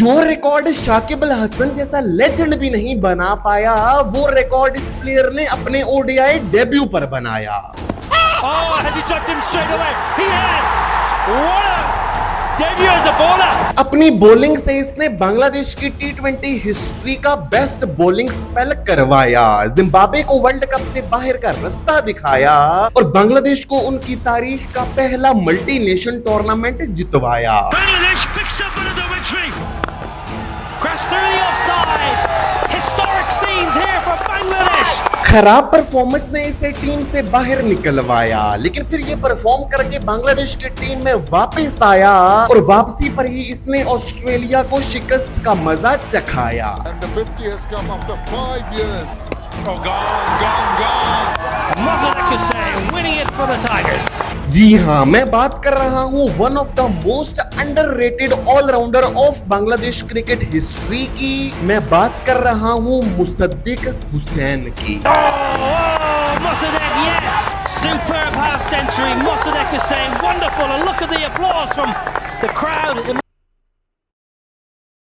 जो रिकॉर्ड शाकिब अल हसन जैसा लेजेंड भी नहीं बना पाया, वो रिकॉर्ड इस प्लेयर ने अपने ओडीआई डेब्यू पर बनाया। Oh, has he dropped him straight away? He has! What a debut as a bowler! अपनी बॉलिंग से इसने बांग्लादेश की टी20 हिस्ट्री का बेस्ट बॉलिंग स्पेल करवाया, जिम्बाब्वे को वर्ल्ड कप से बाहर का रास्ता दिखाया और बांग्लादेश को उनकी तारीख का पहला मल्टी नेशन टूर्नामेंट जितवाया। Bangladesh picks up another victory. Crossed through the offside. Historic scenes here for Bangladesh. खराब परफॉर्मेंस ने इसे टीम से बाहर निकलवाया, लेकिन फिर ये परफॉर्म करके बांग्लादेश की टीम में वापस आया और वापसी पर ही इसने ऑस्ट्रेलिया को शिकस्त का मजा चखाया। And the 50 has come after 5 years. Oh, gone. Mozambique Hussain winning it for the Tigers. जी हाँ, मैं बात कर रहा हूँ one of the most underrated allrounder of Bangladesh cricket history की। मैं बात कर रहा हूँ मुसद्दिक हुसैन की। Oh, Mossadegh, yes! Superb half century. Mossadegh Hussain, wonderful. And look at the applause from the crowd.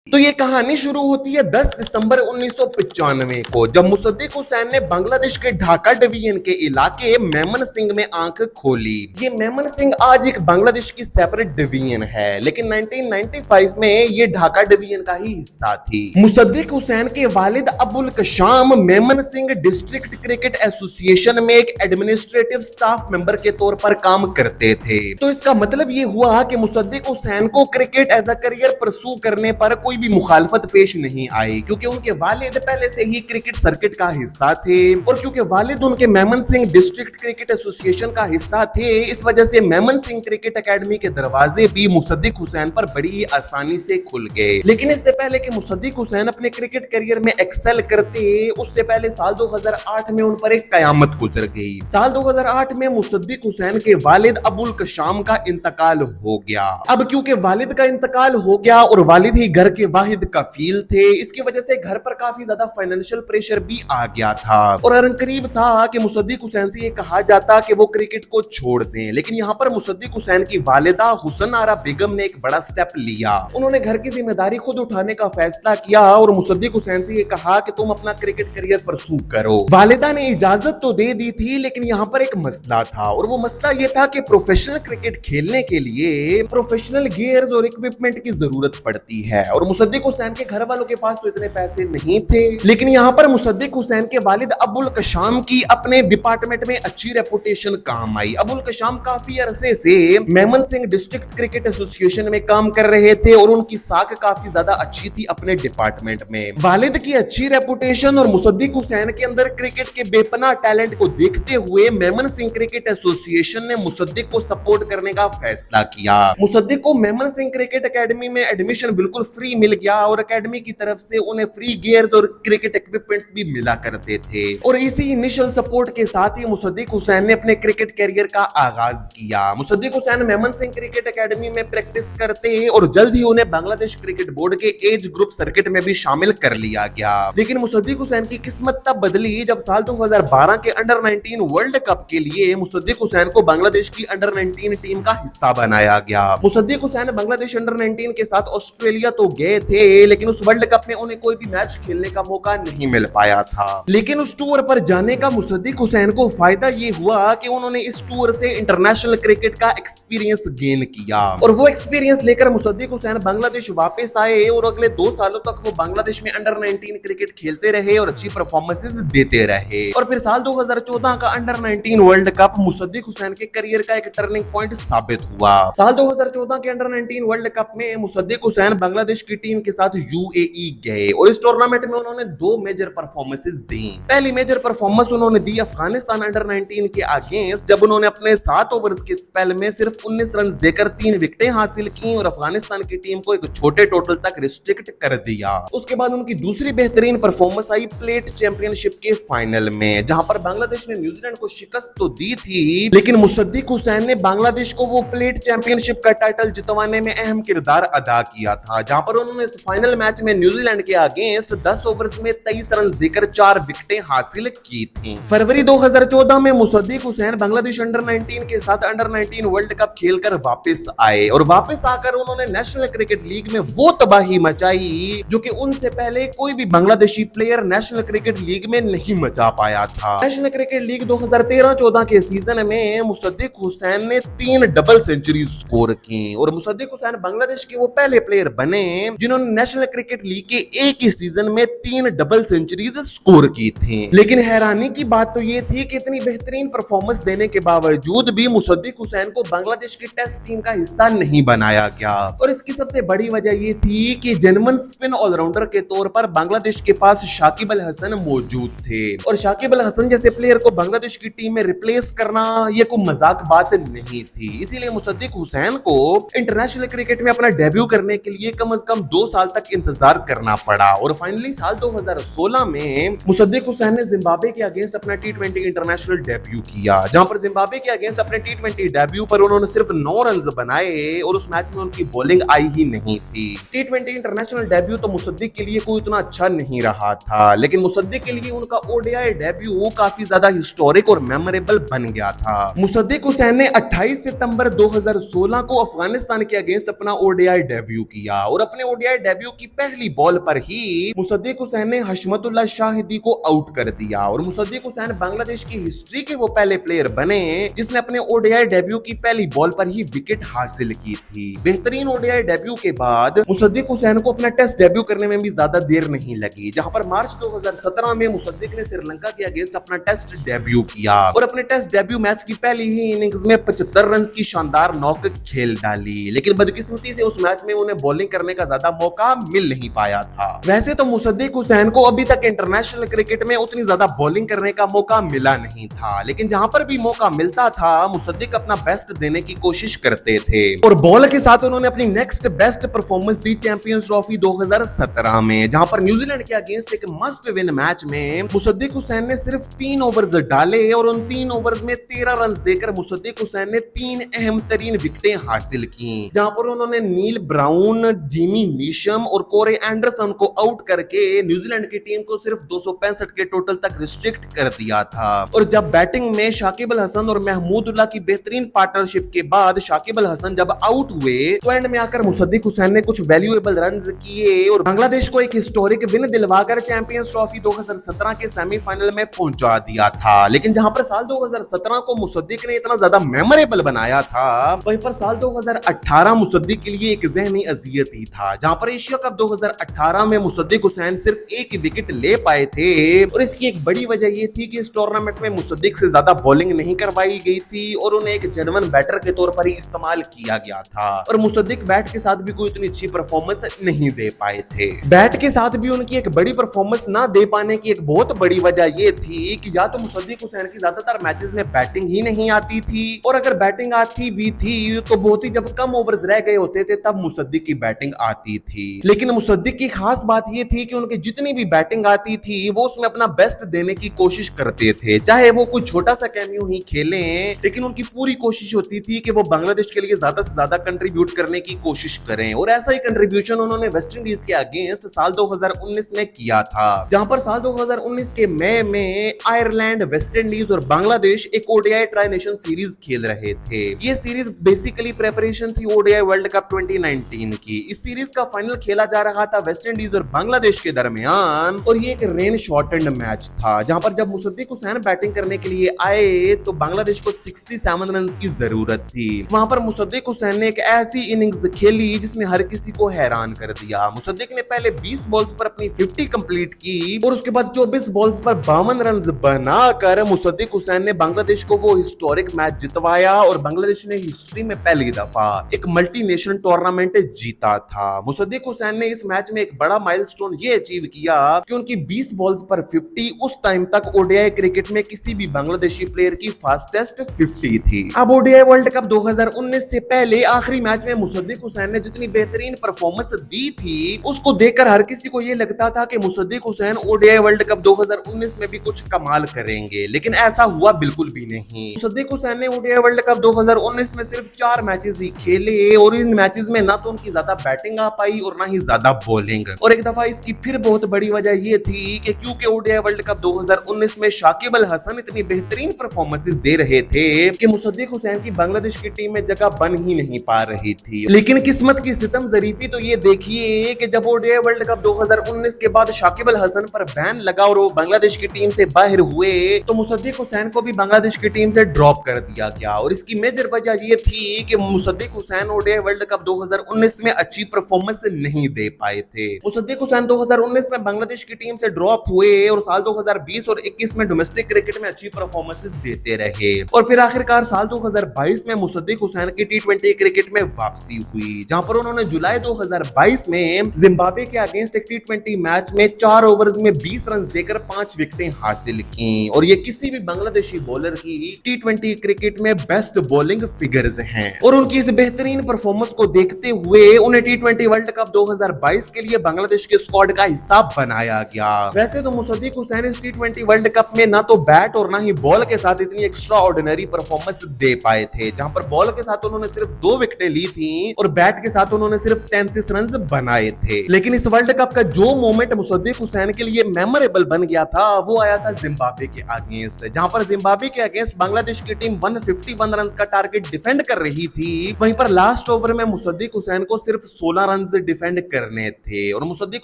तो ये कहानी शुरू होती है 10 दिसंबर 1995 को, जब मुसद्दिक हुसैन ने बांग्लादेश के ढाका डिवीजन के इलाके मेमन सिंह में आंख खोली। ये मेमन सिंह आज एक बांग्लादेश की सेपरेट डिवीजन है, लेकिन 1995 में ये ढाका डिवीजन का ही हिस्सा थी। मुसद्दिक हुसैन के वालिद Abul Kashem Mymensingh district cricket association में एक एडमिनिस्ट्रेटिव स्टाफ मेंबर के तौर पर काम करते थे। तो इसका मतलब ये हुआ कि मुसद्दिक हुसैन को क्रिकेट एज अ करियर परसू करने पर कोई भी मुखालफत पेश नहीं आई, क्योंकि उनके वालिद पहले से ही क्रिकेट सर्किट का हिस्सा थे और क्योंकि वालिद उनके Memon Singh district cricket association का हिस्सा थे, इस वजह से मेमन सिंह क्रिकेट एकेडमी के दरवाजे भी मुसद्दिक हुसैन पर बड़ी आसानी से खुल गए। लेकिन इससे पहले कि मुसद्दिक हुसैन अपने क्रिकेट करियर में एक्सेल करते, उससे पहले साल 2008 में उन पर एक कयामत गुजर गई। साल 2008 में मुसद्दिक हुसैन के वालिद अबुल कशाम का इंतकाल हो गया। अब क्योंकि वालिद का इंतकाल हो गया और वालिद ही घर के वाहिद कफील थे, इसकी वजह से घर पर काफी ज्यादा फाइनेंशियल प्रेशर भी आ गया था और करीब था कि मुसद्दिक हुसैन से ये कहा जाता कि वो क्रिकेट को छोड़ दें। लेकिन यहाँ पर मुसद्दिक हुसैन की वालिदा हुसन आरा बेगम ने एक बड़ा स्टेप लिया। उन्होंने घर की जिम्मेदारी खुद उठाने का फैसला किया और मुसद्दिक हुसैन से ये कहा कि तुम अपना क्रिकेट करियर परसू करो। वालिदा ने इजाजत तो दे दी थी, लेकिन यहाँ पर एक मसला था और वो मसला ये था कि प्रोफेशनल क्रिकेट खेलने के लिए प्रोफेशनल गियर्स और इक्विपमेंट की जरूरत पड़ती है और मुसद्दिक हुसैन के घर वालों के पास तो इतने पैसे नहीं थे। लेकिन यहाँ पर मुसद्दिक हुसैन के वालिद अबुल कशाम की अपने डिपार्टमेंट में अच्छी रेपुटेशन काम आई। अबुल कशाम काफी अरसे से Memon Singh district cricket association में काम कर रहे थे और उनकी साख काफी ज्यादा अच्छी थी अपने डिपार्टमेंट में। वालिद की अच्छी रेपुटेशन और मुसद्दिक हुसैन के अंदर क्रिकेट के बेपनाह टैलेंट को देखते हुए मेमन सिंह क्रिकेट एसोसिएशन ने मुसद्दिक को सपोर्ट करने का फैसला किया। मुसद्दिक को मेमन सिंह क्रिकेट एकेडमी में एडमिशन बिल्कुल फ्री मिल गया और एकेडमी की तरफ से उन्हें फ्री गियर्स और क्रिकेट इक्विपमेंट्स भी मिला करते थे और इसी इनिशियल सपोर्ट के साथ ही मुसद्दिक हुसैन ने अपने क्रिकेट करियर का आगाज किया। मुसद्दिक हुसैन मेमन सिंह क्रिकेट एकेडमी में प्रैक्टिस करते और जल्द ही उन्हें बांग्लादेश क्रिकेट बोर्ड के एज ग्रुप सर्किट में भी शामिल कर लिया गया। लेकिन मुसद्दिक हुसैन की किस्मत तब बदली जब साल 2012 के अंडर 19 वर्ल्ड कप के लिए मुसद्दिक हुसैन को बांग्लादेश की अंडर 19 टीम का हिस्सा बनाया गया। मुसद्दिक हुसैन बांग्लादेश अंडर 19 के साथ ऑस्ट्रेलिया तो गए थे, लेकिन उस वर्ल्ड कप में उन्हें कोई भी मैच खेलने का मौका नहीं मिल पाया था। लेकिन उस टूर पर जाने का मुसद्दिक हुसैन को फायदा ये हुआ कि उन्होंने इस टूर से इंटरनेशनल क्रिकेट का एक्सपीरियंस गेन किया और वो एक्सपीरियंस लेकर मुसद्दिक हुसैन बांग्लादेश वापस आए और अगले 2 सालों तक वो बांग्लादेश में अंडर 19 क्रिकेट खेलते रहे और अच्छी परफॉर्मेंसेस देते रहे। और फिर साल 2014 का under 19 world cup Mossadegh Hussain के करियर का एक टर्निंग पॉइंट साबित हुआ। साल 2014 के अंडर 19 वर्ल्ड कप में मुसद्दिक हुसैन बांग्लादेश की टीम के साथ यूएई गए और इस टूर्नामेंट में उन्होंने 2 मेजर परफॉर्मेंसेस दी। पहली मेजर परफॉर्मेंस उन्होंने दी अफगानिस्तान अंडर 19 के अगेंस्ट, जब उन्होंने अपने 7 ओवर्स के स्पेल में सिर्फ 19 रन देकर 3 विकेटें हासिल की और अफगानिस्तान की टीम को एक छोटे टोटल तक रिस्ट्रिक्ट कर दिया। उसके बाद उनकी दूसरी बेहतरीन परफॉर्मेंस आई प्लेट चैंपियनशिप के फाइनल में, जहां पर बांग्लादेश ने न्यूजीलैंड को शिकस्त तो दी थी, लेकिन मुसद्दिक हुसैन ने बांग्लादेश को वो प्लेट चैंपियनशिप का टाइटल जितवाने में अहम किरदार अदा किया था, जहां पर उन्होंने उन्होंने इस फाइनल मैच में न्यूजीलैंड के अगेंस्ट 10 ओवर्स में 23 रन देकर 4 विकेटें हासिल की थी। फरवरी 2014 में मुसद्दिक हुसैन बांग्लादेश अंडर 19 के साथ अंडर 19 वर्ल्ड कप खेलकर वापस आए और वापस आकर उन्होंने नेशनल क्रिकेट लीग में वो तबाही मचाई जो कि उनसे पहले कोई भी Bangladeshi player national cricket league में नहीं मचा पाया था। नेशनल क्रिकेट लीग 2013-14 के सीजन में मुसद्दिक हुसैन ने 3 डबल सेंचुरी स्कोर की और मुसद्दिक हुसैन बांग्लादेश के वो पहले प्लेयर बने जिन्होंने नेशनल क्रिकेट लीग के एक ही सीजन में 3 डबल सेंचुरीज स्कोर की थी। लेकिन हैरानी की बात तो ये थी कि इतनी बेहतरीन परफॉर्मेंस देने के बावजूद भी मुसद्दिक हुसैन को बांग्लादेश की टेस्ट टीम का हिस्सा नहीं बनाया गया और इसकी सबसे बड़ी वजह ये थी कि जेन्युइन स्पिन ऑलराउंडर के तौर पर बांग्लादेश के पास शाकिब अल हसन मौजूद थे और शाकिब अल हसन जैसे प्लेयर को बांग्लादेश की टीम में रिप्लेस करना ये कोई मजाक बात नहीं थी। इसीलिए मुसद्दिक हुसैन को इंटरनेशनल क्रिकेट में अपना डेब्यू करने के लिए कम से कम 2 साल तक इंतजार करना पड़ा और फाइनली साल 2016 में मुसद्दिक हुसैन ने जिम्बाब्वे के अगेंस्ट अपना T20 इंटरनेशनल डेब्यू किया, जहां पर जिम्बाब्वे के अगेंस्ट अपने T20 डेब्यू पर उन्होंने सिर्फ 9 रन बनाए और उस मैच में उनकी बॉलिंग आई ही नहीं थी। T20 इंटरनेशनल डेब्यू तो मुसद्दिक के लिए कोई इतना अच्छा नहीं रहा था, लेकिन मुसद्दिक के लिए उनका ODI डेब्यू काफी ज्यादा हिस्टोरिक और मेमोरेबल बन गया था। मुसद्दिक हुसैन ने 28 सितंबर 2016 को अफगानिस्तान के अगेंस्ट अपना ODI डेब्यू किया और अपने ODI डेब्यू की पहली बॉल पर ही मुसद्दिक हुसैन ने हशमतुल्लाह शाहिदी को आउट कर दिया और मुसद्दिक हुसैन बांग्लादेश की हिस्ट्री के वो पहले प्लेयर बने जिसने अपने ODI डेब्यू की पहली बॉल पर ही विकेट हासिल की थी। बेहतरीन ODI डेब्यू के बाद मुसद्दिक हुसैन को अपना टेस्ट डेब्यू करने में भी ज्यादा देर नहीं लगी, जहां पर मार्च 2017 में मुसद्दिक ने श्रीलंका के अगेंस्ट अपना टेस्ट डेब्यू किया और अपने टेस्ट डेब्यू मैच की पहली ही इनिंग्स में 75 रन की शानदार नॉक खेल डाली, लेकिन बदकिस्मती से उस मैच में उन्हें बॉलिंग करने का ज्यादा मौका मिल नहीं पाया था। वैसे तो मुसद्दिक हुसैन को अभी तक इंटरनेशनल क्रिकेट में उतनी ज्यादा बॉलिंग करने का मौका मिला नहीं था, लेकिन जहां पर भी मौका मिलता था मुसद्दिक अपना बेस्ट देने की कोशिश करते थे और बॉल के साथ उन्होंने अपनी नेक्स्ट बेस्ट परफॉर्मेंस दी चैंपियंस ट्रॉफी 2017 में, जहां पर न्यूजीलैंड के अगेंस्ट एक मस्ट विन मैच में मुसद्दिक हुसैन ने सिर्फ 3 ओवर्स डाले और उन 3 ओवर्स में 13 रन देकर मुसद्दिक हुसैन ने 3 अहम तरीन विकेटें हासिल की, जहां पर उन्होंने नील ब्राउन, जिमी नीशम और कोरे एंडरसन को आउट करके न्यूजीलैंड की टीम को सिर्फ 265 के टोटल तक रिस्ट्रिक्ट कर दिया था। और जब बैटिंग में शाकिब अल हसन और महमूदुल्लाह की बेहतरीन पार्टनरशिप के बाद शाकिब अल हसन जब आउट हुए तो एंड में आकर मुसद्दिक हुसैन ने कुछ वैल्यूएबल रन्स किए और बांग्लादेश को एक हिस्टोरिक विन दिलवाकर चैंपियंस ट्रॉफी 2017 के सेमीफाइनल में पहुंचा दिया था। लेकिन जहां पर साल 2017 को मुसद्दिक ने इतना ज्यादा मेमोरेबल बनाया था, वहीं पर साल 2018 मुसद्दिक के लिए एक ज़हनी अजियत ही था, जहां पर एशिया कप 2018 में मुसद्दिक हुसैन सिर्फ 1 विकेट ले पाए थे और इसकी एक बड़ी वजह यह थी कि इस टूर्नामेंट में मुसद्दिक से ज्यादा बॉलिंग नहीं करवाई गई थी और उन्हें एक जेन्युइन बैटर के तौर पर ही इस्तेमाल किया गया था और मुसद्दिक बैट के साथ भी कोई इतनी अच्छी परफॉर्मेंस नहीं दे पाए थे। बैट के साथ भी उनकी एक बड़ी परफॉर्मेंस ना दे पाने की एक बहुत बड़ी वजह यह थी कि या तो मुसद्दिक हुसैन की ज्यादातर मैचेस में बैटिंग ही नहीं आती थी और अगर बैटिंग आती भी थी तो बहुत ही जब कम ओवर्स रह गए होते थे तब मुसद्दिक की बैटिंग आती थी। लेकिन मुसद्दिक की खास बात यह थी कि उनकी जितनी भी बैटिंग आती थी वो उसमें अपना बेस्ट देने की कोशिश करते थे, चाहे वो कोई छोटा सा कैमियो ही खेलें, लेकिन उनकी पूरी कोशिश होती थी कि वो बांग्लादेश के लिए ज्यादा से ज्यादा कंट्रीब्यूट करने की कोशिश करें और ऐसा ही कंट्रीब्यूशन उन्होंने वेस्ट इंडीज के अगेंस्ट साल 2019 में किया था, जहां पर साल 2019 के मई में आयरलैंड, वेस्ट इंडीज और बांग्लादेश एक ODI ट्राई नेशन सीरीज खेल रहे थे। ये सीरीज बेसिकली प्रेपरेशन थी ODI वर्ल्ड कप 2019 की। इस सीरीज का फाइनल खेला जा रहा था वेस्ट इंडीज और बांग्लादेश के दरमियान और ये एक रेन शॉर्टेंड मैच था, जहां पर जब मुसद्दिक हुसैन बैटिंग करने के लिए आए तो बांग्लादेश को 67 रन की जरूरत थी। वहां पर मुसद्दिक हुसैन ने एक ऐसी इनिंग्स खेली जिसने हर किसी को हैरान कर दिया। मुसद्दिक ने पहले 20 बॉल्स पर अपनी 50 कंप्लीट की और उसके बाद 24 बॉल्स पर 52 रन बनाकर मुसद्दिक हुसैन ने बांग्लादेश को वो हिस्टोरिक मैच जितवाया और बांग्लादेश ने हिस्ट्री में पहली दफा एक मल्टीनेशनल टूर्नामेंट जीता था। मुसद्दिक हुसैन ने इस मैच में एक बड़ा माइलस्टोन ये अचीव किया कि उनकी 20 बॉल्स पर 50 उस टाइम तक ODI क्रिकेट में किसी भी बांग्लादेशी प्लेयर की फास्टेस्ट 50 थी। अब ODI वर्ल्ड कप 2019 से पहले आखिरी मैच में मुसद्दिक हुसैन ने जितनी बेहतरीन परफॉर्मेंस दी थी उसको देखकर हर किसी को ये लगता था कि Mossadegh Hussain ODI world cup 2019 में भी कुछ कमाल करेंगे, लेकिन ऐसा हुआ बिल्कुल भी नहीं। मुसद्दिक हुसैन ने ODI वर्ल्ड कप 2019 में सिर्फ 4 मैचेस ही खेले और इन मैचेस में ना तो उनकी ज्यादा बैटिंग आ पाई और ना ही ज्यादा बॉलिंग। और एक दफा इसकी फिर बहुत बड़ी वजह ये थी कि क्योंकि ओडीआई वर्ल्ड कप 2019 में शाकिब अल हसन इतनी बेहतरीन परफॉर्मेंसेस दे रहे थे कि मुसद्दिक हुसैन की बांग्लादेश की टीम में जगह बन ही नहीं पा रही थी। लेकिन किस्मत की सितम जरीफी तो ये देखिए कि जब ओडीआई वर्ल्ड कप 2019 के बाद शाकिब अल हसन पर बैन लगा और वो बांग्लादेश की टीम से बाहर हुए तो मुसद्दिक हुसैन को भी बांग्लादेश की टीम से ड्रॉप कर दिया गया। और इसकी मेजर वजह ये थी कि Mossadegh Hussain ODI world cup 2019 में अच्छी परफॉर्मेंस नहीं दे पाए थे। मुसद्दिक हुसैन 2019 में बांग्लादेश की टीम से ड्रॉप हुए और साल 2020 और 21 में डोमेस्टिक क्रिकेट में अच्छी परफॉर्मेंसेस देते रहे और फिर आखिरकार साल 2022 में मुसद्दिक हुसैन की टी20 क्रिकेट में वापसी हुई, जहां पर उन्होंने जुलाई 2022 में जिम्बाब्वे के अगेंस्ट एक टी20 मैच में 4 ओवर्स में 20 रन देकर 5 विकेटें हासिल की और ये किसी भी बांग्लादेशी बॉलर की टी20 क्रिकेट में बेस्ट बॉलिंग फिगर्स हैं। और उनकी इस बेहतरीन परफॉर्मेंस को देखते हुए उन्हें टी20 वर्ल्ड कप 2022 के लिए बांग्लादेश के स्क्वाड का हिस्सा बनाया गया। वैसे तो मुसद्दिक हुसैन इस टी20 वर्ल्ड कप में ना तो बैट और ना ही बॉल के साथ इतनी एक्स्ट्रा ऑर्डिनरी परफॉर्मेंस दे पाए थे, जहां पर बॉल के साथ उन्होंने सिर्फ 2 विकेटें ली थी और बैट के साथ उन्होंने सिर्फ 33 रन बनाए थे। लेकिन इस वर्ल्ड कप का जो मोमेंट मुसद्दिक हुसैन के लिए मेमोरेबल बन गया था वो आया था जिम्बाब्वे के अगेंस्ट, जहां पर जिम्बाब्वे के अगेंस्ट बांग्लादेश की टीम 151 रन का टारगेट डिफेंड कर रही थी। वहीं पर लास्ट ओवर में मुसद्दिक हुसैन को सिर्फ 16 रन डिफेंड करने थे और मुसद्दिक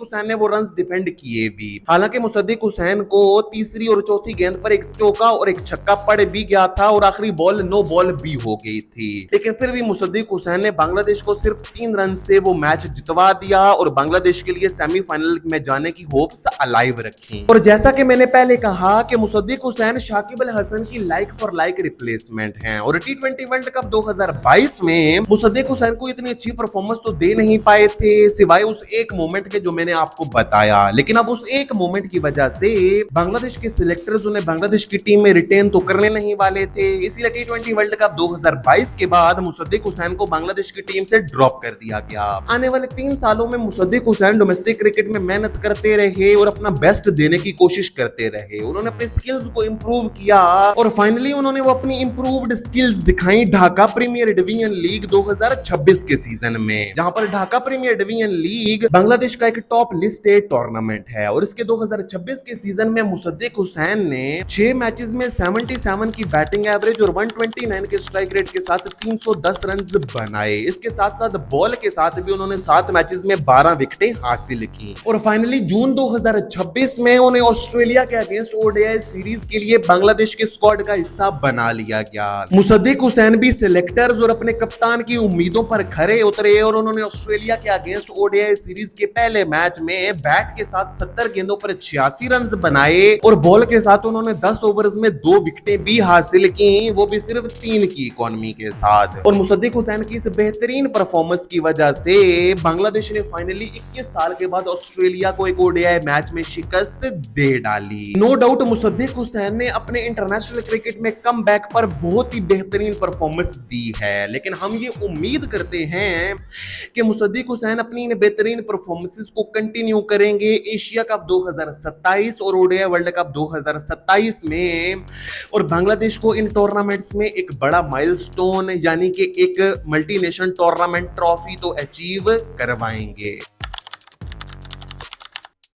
हुसैन ने वो रन डिफेंड किए भी। हालांकि मुसद्दिक हुसैन को तीसरी और चौथी गेंद पर एक चौका और एक छक्का पड़ भी गया था और आखिरी बॉल नो बॉल भी हो गई थी, लेकिन फिर भी मुसद्दिक हुसैन ने बांग्लादेश को सिर्फ 3 रन से वो मैच जितवा दिया और बांग्लादेश के लिए सेमीफाइनल में जाने की होप्स अलाइव रखी। और जैसा कि मैंने पहले कहा कि मुसद्दिक हुसैन शाकिब अल हसन की लाइक फॉर लाइक रिप्लेसमेंट हैं और टी20 वर्ल्ड कप 2022 में मुसद्दिक हुसैन को इतनी अच्छी परफॉर्मेंस तो दे नहीं पाए थे सिवाय उस एक मोमेंट के जो मैंने आपको बताया। लेकिन अब उस एक मोमेंट की वजह से बांग्लादेश के सिलेक्टर्स उन्हें बांग्लादेश की टीम में रिटेन तो करने नहीं वाले थे, इसीलिए टी20 वर्ल्ड कप 2022 के बाद मुसद्दिक हुसैन को बांग्लादेश की टीम से ड्रॉप कर दिया गया। आने वाले 3 सालों में मुसद्दिक हुसैन डोमेस्टिक क्रिकेट में मेहनत करते रहे और अपना बेस्ट देने की कोशिश करते रहे। उन्होंने अपने स्किल्स को इंप्रूव किया और फाइनली उन्होंने वो अपनी इंप्रूव्ड स्किल्स दिखाई ढाका प्रीमियर डिवीजन लीग 2026 के सीजन में, जहां पर Dhaka premier division league Bangladesh का एक टॉप लिस्टेड टूर्नामेंट है। और इसके 2026 के सीजन में मुसद्दिक हुसैन ने 6 मैचेस में 77 की बैटिंग एवरेज और 129 के स्ट्राइक रेट के साथ 310 रन बनाए। इसके साथ साथ बॉल के साथ भी उन्होंने 7 मैचेस में 12 विकेटें हासिल की और फाइनली जून 2026 में उन्हें ऑस्ट्रेलिया के अगेंस्ट ओडीआई सीरीज के लिए बांग्लादेश के स्क्वाड का हिस्सा बना लिया गया। मुसद्दिक हुसैन भी सिलेक्टर्स और अपने कप्तान की उम्मीदों पर खरे उतरे और उन्होंने ऑस्ट्रेलिया के अगेंस्ट ओडीआई सीरीज के पहले मैच में बैट के साथ 70 गेंदों पर 86 रन बनाए और बॉल के साथ उन्होंने 10 ओवर्स में 2 विकेटें भी हासिल की, वो भी सिर्फ 3 की इकोनॉमी के साथ। और मुसद्दिक हुसैन की इस बेहतरीन परफॉर्मेंस की वजह से बांग्लादेश ने फाइनली 21 साल के बाद ऑस्ट्रेलिया को एक ओडीआई मैच में शिकस्त दे डाली। नो डाउट मुसद्दिक हुसैन ने अपने इंटरनेशनल क्रिकेट में कमबैक पर बहुत ही बेहतरीन परफॉर्मेंस दी है, लेकिन हम ये उम्मीद करते हैं कि मुसद्दिक हुसैन अपनी इन बेहतरीन परफॉर्मेंसेस को कंटिन्यू करेंगे एशिया कप 2027 और ओडीआई वर्ल्ड कप 2027 में और बांग्लादेश को इन टूर्नामेंट्स में एक बड़ा माइलस्टोन यानी कि एक मल्टीनेशनल टूर्नामेंट ट्रॉफी तो अचीव करवाएंगे।